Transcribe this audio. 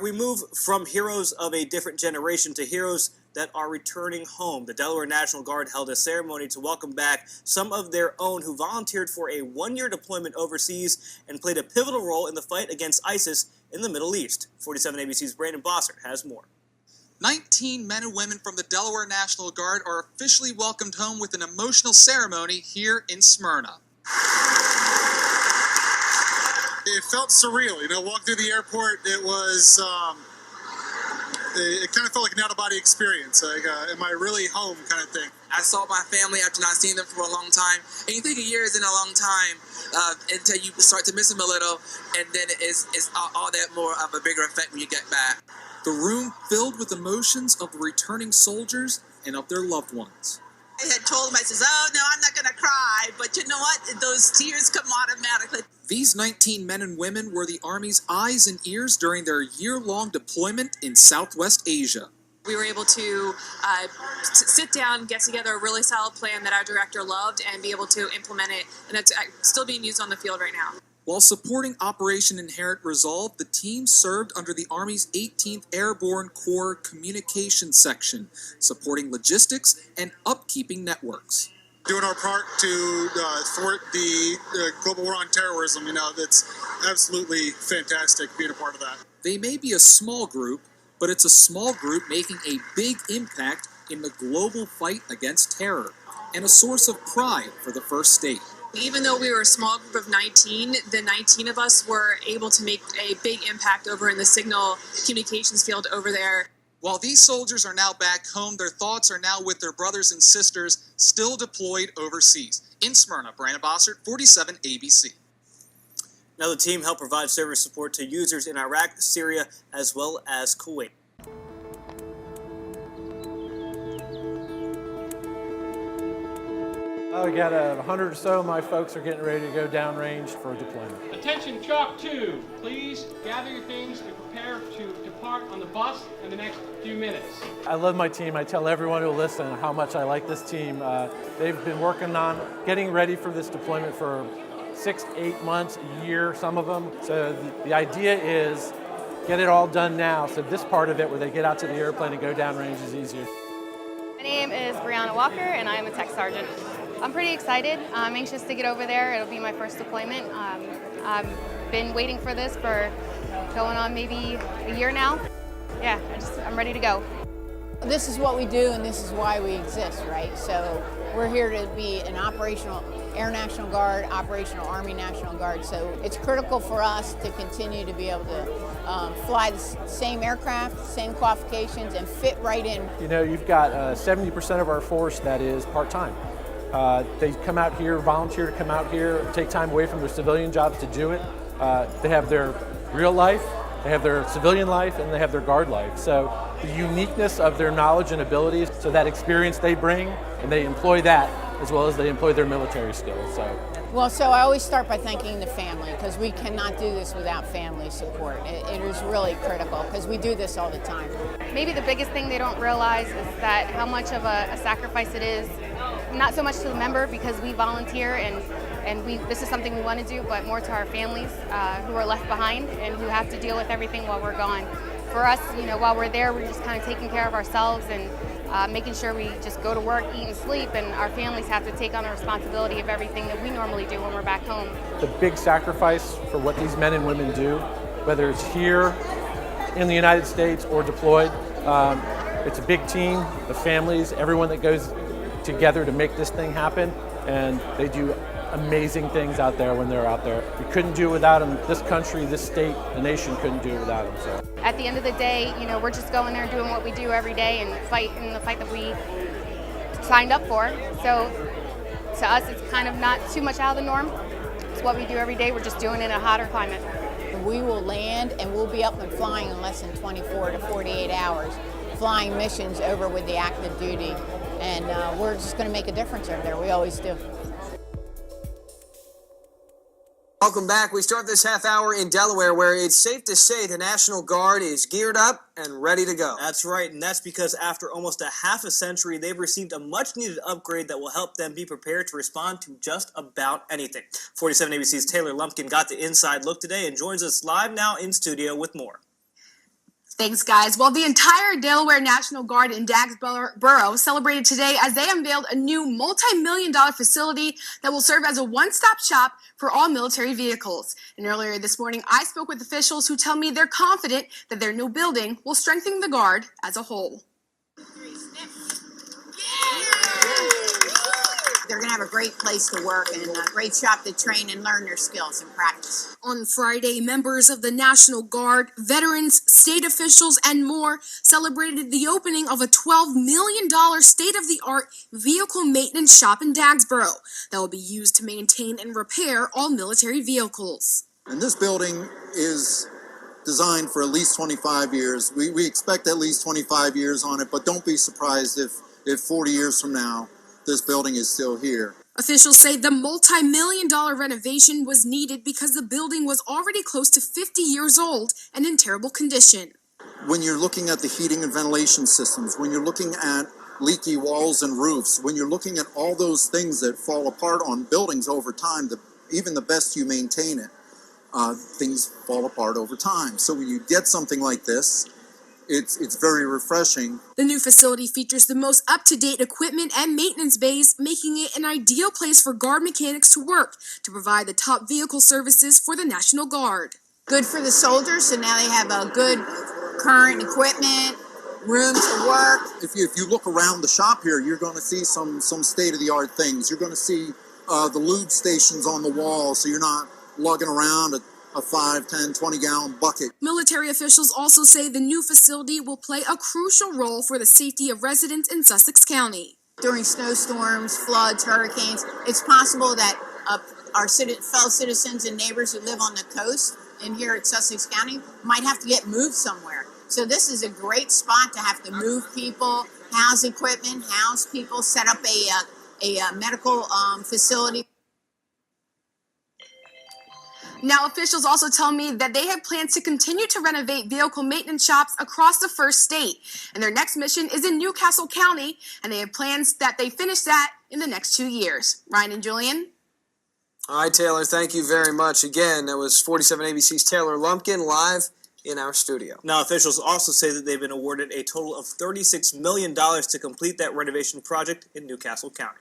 we move from heroes of a different generation to heroes that are returning home. The Delaware National Guard held a ceremony to welcome back some of their own who volunteered for a one-year deployment overseas and played a pivotal role in the fight against ISIS in the Middle East. 47 ABC's Brandon Bossert has more. 19 men and women from the Delaware National Guard are officially welcomed home with an emotional ceremony here in Smyrna. It felt surreal, walking through the airport, it was, it kind of felt like an out-of-body experience, like, am I really home kind of thing. I saw my family after not seeing them for a long time, and you think a year isn't a long time until you start to miss them a little, and then it's all that more of a bigger effect when you get back. The room filled with emotions of the returning soldiers and of their loved ones. I had told him, I says, oh, no, I'm not going to cry. But you know what? Those tears come automatically. These 19 men and women were the Army's eyes and ears during their year-long deployment in Southwest Asia. We were able to sit down, get together a really solid plan that our director loved, and be able to implement it. And it's still being used on the field right now. While supporting Operation Inherent Resolve, the team served under the Army's 18th Airborne Corps Communications Section, supporting logistics and upkeeping networks. Doing our part to thwart the global war on terrorism, that's absolutely fantastic being a part of that. They may be a small group, but it's a small group making a big impact in the global fight against terror, and a source of pride for the First State. Even though we were a small group of 19, the 19 of us were able to make a big impact over in the signal communications field over there. While these soldiers are now back home, their thoughts are now with their brothers and sisters still deployed overseas. In Smyrna, Brandon Bossert, 47 ABC. Now the team helped provide service support to users in Iraq, Syria, as well as Kuwait. We got 100 or so of my folks are getting ready to go downrange for deployment. Attention Chalk 2, please gather your things and prepare to depart on the bus in the next few minutes. I love my team. I tell everyone who listens how much I like this team. They've been working on getting ready for this deployment for 6, 8 months, a year, some of them. So the idea is get it all done now, so this part of it where they get out to the airplane and go downrange is easier. My name is Brianna Walker and I'm a tech sergeant. I'm pretty excited. I'm anxious to get over there. It'll be my first deployment. I've been waiting for this for going on maybe a year now. Yeah, I'm ready to go. This is what we do and this is why we exist, right? So we're here to be an operational Air National Guard, operational Army National Guard. So it's critical for us to continue to be able to fly the same aircraft, same qualifications, and fit right in. You've got 70% of our force that is part-time. They come out here, volunteer to come out here, take time away from their civilian jobs to do it. They have their real life, they have their civilian life, and they have their guard life. So the uniqueness of their knowledge and abilities, so that experience they bring, and they employ that as well as they employ their military skills. So I always start by thanking the family, because we cannot do this without family support. It is really critical because we do this all the time. Maybe the biggest thing they don't realize is that how much of a sacrifice it is, not so much to the member because we volunteer and this is something we want to do, but more to our families who are left behind and who have to deal with everything while we're gone. For us, while we're there, we're just kind of taking care of ourselves and making sure we just go to work, eat and sleep, and our families have to take on the responsibility of everything that we normally do when we're back home. The big sacrifice for what these men and women do, whether it's here in the United States or deployed, it's a big team, the families, everyone that goes together to make this thing happen, and they do amazing things out there when they're out there. We couldn't do it without them. This country, this state, the nation couldn't do it without them. So. At the end of the day, we're just going there doing what we do every day and fighting the fight that we signed up for. So to us, it's kind of not too much out of the norm. It's what we do every day. We're just doing it in a hotter climate. We will land and we'll be up and flying in less than 24 to 48 hours, flying missions over with the active duty. And we're just going to make a difference over there. We always do. Welcome back. We start this half hour in Delaware, where it's safe to say the National Guard is geared up and ready to go. That's right, and that's because after almost a half a century, they've received a much-needed upgrade that will help them be prepared to respond to just about anything. 47 ABC's Taylor Lumpkin got the inside look today and joins us live now in studio with more. Thanks, guys. Well, the entire Delaware National Guard in Dagsboro celebrated today as they unveiled a new multi-million-dollar facility that will serve as a one-stop shop for all military vehicles. And earlier this morning, I spoke with officials who tell me they're confident that their new building will strengthen the Guard as a whole. They're going to have a great place to work and a great shop to train and learn their skills and practice. On Friday, members of the National Guard, veterans, state officials, and more celebrated the opening of a $12 million state-of-the-art vehicle maintenance shop in Dagsboro that will be used to maintain and repair all military vehicles. And this building is designed for at least 25 years. We expect at least 25 years on it, but don't be surprised if 40 years from now, this building is still here. Officials say the multi-million-dollar renovation was needed because the building was already close to 50 years old and in terrible condition. When you're looking at the heating and ventilation systems, when you're looking at leaky walls and roofs, when you're looking at all those things that fall apart on buildings over time, even the best you maintain it, things fall apart over time. So when you get something like this, it's very refreshing. The new facility features the most up-to-date equipment and maintenance bays, making it an ideal place for Guard mechanics to work to provide the top vehicle services for the National Guard. Good for the soldiers, so now they have a good current equipment, room to work. If you look around the shop here, you're going to see some state-of-the-art things. You're going to see the lube stations on the wall, so you're not lugging around a 5, 10, 20-gallon bucket. Military officials also say the new facility will play a crucial role for the safety of residents in Sussex County. During snowstorms, floods, hurricanes, it's possible that our fellow citizens and neighbors who live on the coast and here at Sussex County might have to get moved somewhere. So this is a great spot to have to move people, house equipment, house people, set up a medical facility. Now, officials also tell me that they have plans to continue to renovate vehicle maintenance shops across the first state. And their next mission is in Newcastle County, and they have plans that they finish that in the next 2 years. Ryan and Julian? All right, Taylor, thank you very much. Again, that was 47 ABC's Taylor Lumpkin live in our studio. Now, officials also say that they've been awarded a total of $36 million to complete that renovation project in Newcastle County.